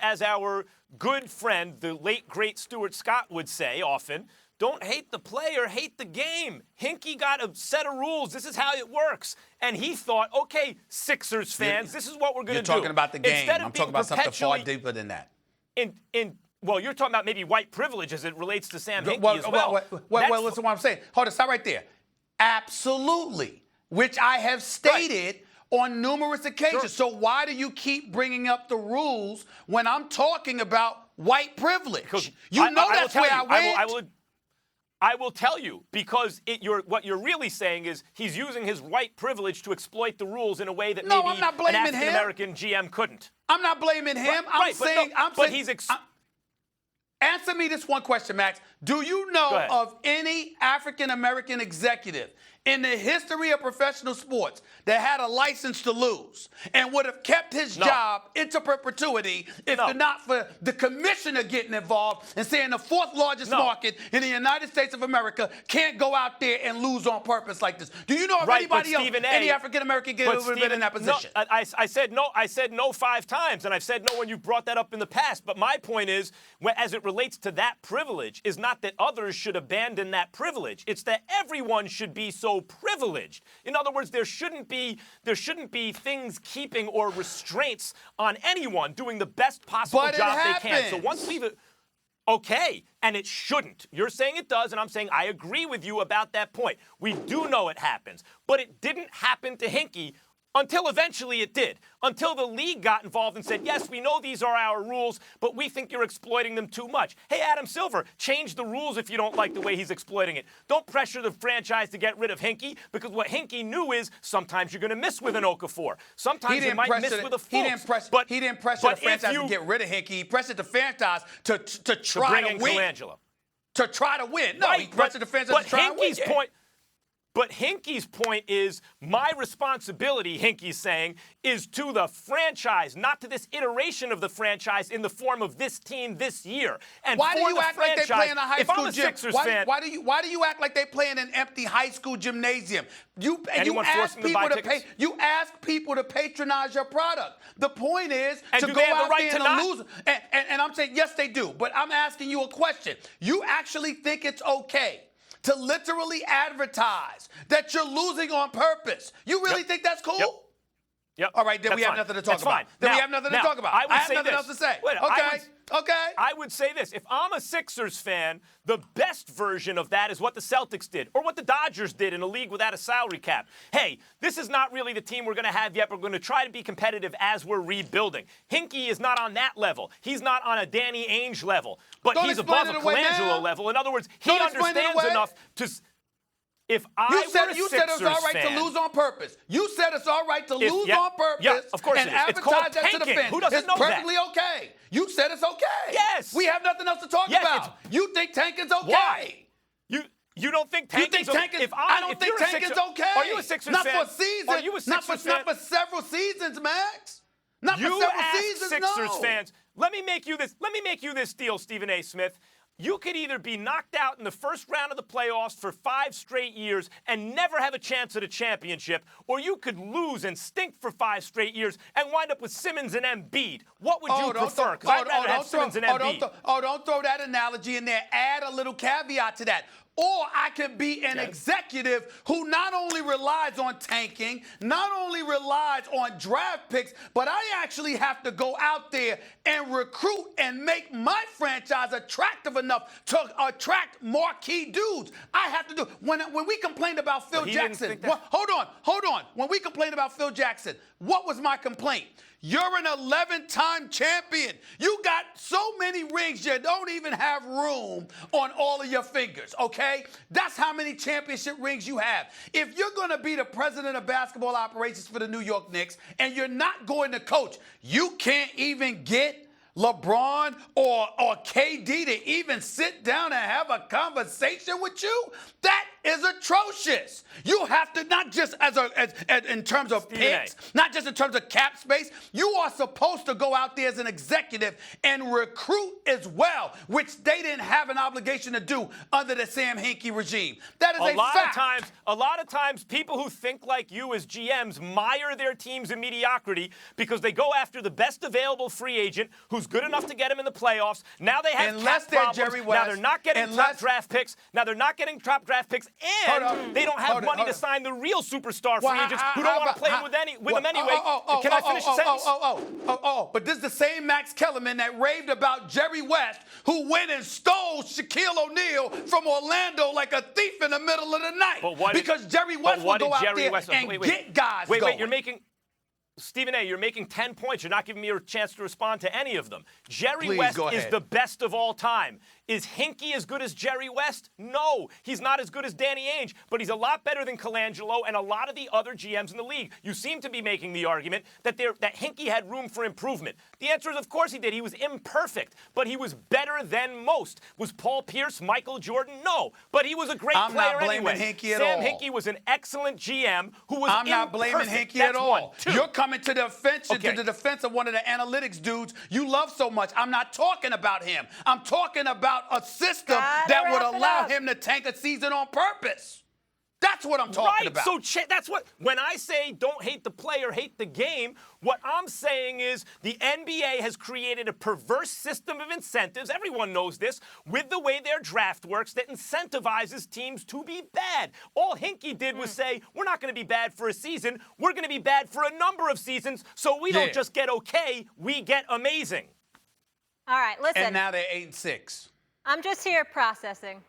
as our good friend, the late, great Stuart Scott would say often, don't hate the player, hate the game. Hinkie got a set of rules. This is how it works. And he thought, okay, Sixers fans, this is what we're going to do. You're talking about the game. I'm talking about something far deeper than that. Well, you're talking about maybe white privilege as it relates to Sam Hinkie as well. Well, listen to what I'm saying. Hold on, stop right there. Absolutely, which I have stated on numerous occasions. Sure. So why do you keep bringing up the rules when I'm talking about white privilege? Because that's where I went. I will tell you, because what you're really saying is he's using his white privilege to exploit the rules in a way that maybe an African-American GM couldn't. I'm not blaming him. Answer me this one question, Max. Do you know of any African-American executive in the history of professional sports that had a license to lose and would have kept his job into perpetuity if not for the commissioner getting involved and saying the fourth largest market in the United States of America can't go out there and lose on purpose like this? Do you know of anybody else, any African-American who would have been in that position? No, I said no. I said no 5 times, and I've said no when you brought that up in the past. But my point is, as it relates to that privilege, is not that others should abandon that privilege. It's that everyone should be so privileged. In other words, there shouldn't be things keeping or restraints on anyone doing the best possible job they can. So once we've okay, and it shouldn't. You're saying it does, and I'm saying I agree with you about that point. We do know it happens, but it didn't happen to Hinkie until eventually it did. Until the league got involved and said, yes, we know these are our rules, but we think you're exploiting them too much. Hey, Adam Silver, change the rules if you don't like the way he's exploiting it. Don't pressure the franchise to get rid of Hinkie, because what Hinkie knew is sometimes you're going to miss with an Okafor. Sometimes you might miss with a Fultz. He didn't pressure the franchise to get rid of Hinkie. He pressured the franchise to try to win. Colangelo. To try to win. No, he pressured the franchise to try to win. But Hinkie's point is, my responsibility, Hinkie's saying, is to the franchise, not to this iteration of the franchise in the form of this team this year. And why do you act like they play in a high school gym? Why do you act like they play in an empty high school gymnasium? You ask people to patronize your product. The point is to go out there and lose. And I'm saying, yes, they do. But I'm asking you a question. You actually think it's okay to literally advertise that you're losing on purpose? You really think that's cool? Yep. All right, then we have nothing to talk about. Then we have nothing to talk about. I have nothing else to say. Okay. I would say this. If I'm a Sixers fan, the best version of that is what the Celtics did or what the Dodgers did in a league without a salary cap. Hey, this is not really the team we're going to have yet. We're going to try to be competitive as we're rebuilding. Hinkie is not on that level. He's not on a Danny Ainge level, but he's above a Colangelo level. In other words, he understands enough to... If I you said it was all right to lose on purpose. You said it's all right to lose on purpose. Yeah, of course and it is. Advertise that to the fans. Who doesn't know that? It's perfectly okay. You said it's okay. Yes. We have nothing else to talk about. You think tanking's okay? Why? You don't think tanking's okay? I don't think tanking's okay. Are you a Sixers fan? Not for seasons. Are you a Sixers fan? Not for several seasons, Max. Not for several seasons, Sixers fans. Let me make you this deal, Stephen A. Smith. You could either be knocked out in the first round of the playoffs for 5 straight years and never have a chance at a championship, or you could lose and stink for 5 straight years and wind up with Simmons and Embiid. What would you prefer? Because I'd rather have Simmons and Embiid. Don't throw that analogy in there. Add a little caveat to that. Or I could be an executive who not only relies on tanking, not only relies on draft picks, but I actually have to go out there and recruit and make my franchise attractive enough to attract marquee dudes. I have to do. When we complained about Phil Jackson, hold on. When we complained about Phil Jackson, what was my complaint? You're an 11-time champion. You got so many rings you don't even have room on all of your fingers, okay? That's how many championship rings you have. If you're going to be the president of basketball operations for the New York Knicks and you're not going to coach, you can't even get LeBron or KD to even sit down and have a conversation with you? That is atrocious. You have to, not just as in terms of picks, not just in terms of cap space, you are supposed to go out there as an executive and recruit as well, which they didn't have an obligation to do under the Sam Hinkie regime. That is a fact. A lot of times, people who think like you as GMs mire their teams in mediocrity because they go after the best available free agent who's good enough to get him in the playoffs. Now they have cap problems. Jerry West, now they're not getting top draft picks. Now they're not getting top draft picks, and they don't have money to sign the real superstar free agents who don't want to play with them anyway. Can I finish the sentence? But this is the same Max Kellerman that raved about Jerry West, who went and stole Shaquille O'Neal from Orlando like a thief in the middle of the night. Because Jerry West will go out there and get guys going. Wait, you're making... Stephen A., you're making 10 points. You're not giving me a chance to respond to any of them. Jerry West is the best of all time. Is Hinkie as good as Jerry West? No, he's not as good as Danny Ainge, but he's a lot better than Colangelo and a lot of the other GMs in the league. You seem to be making the argument that Hinkie had room for improvement. The answer is, of course he did. He was imperfect, but he was better than most. Was Paul Pierce, Michael Jordan? No, but he was a great player anyway. I'm not blaming Hinkie at all. Sam Hinkie was an excellent GM who was I'm not blaming Hinkie at all. You're coming to the defense of one of the analytics dudes you love so much. I'm not talking about him. I'm talking about a system that would allow him to tank a season on purpose. That's what I'm talking about. So that's what, when I say don't hate the player, hate the game, what I'm saying is the NBA has created a perverse system of incentives, everyone knows this, with the way their draft works that incentivizes teams to be bad. All Hinkie did was say, we're not going to be bad for a season, we're going to be bad for a number of seasons, so we don't just get okay, we get amazing. All right, listen. And now they're 8-6. I'm just here processing.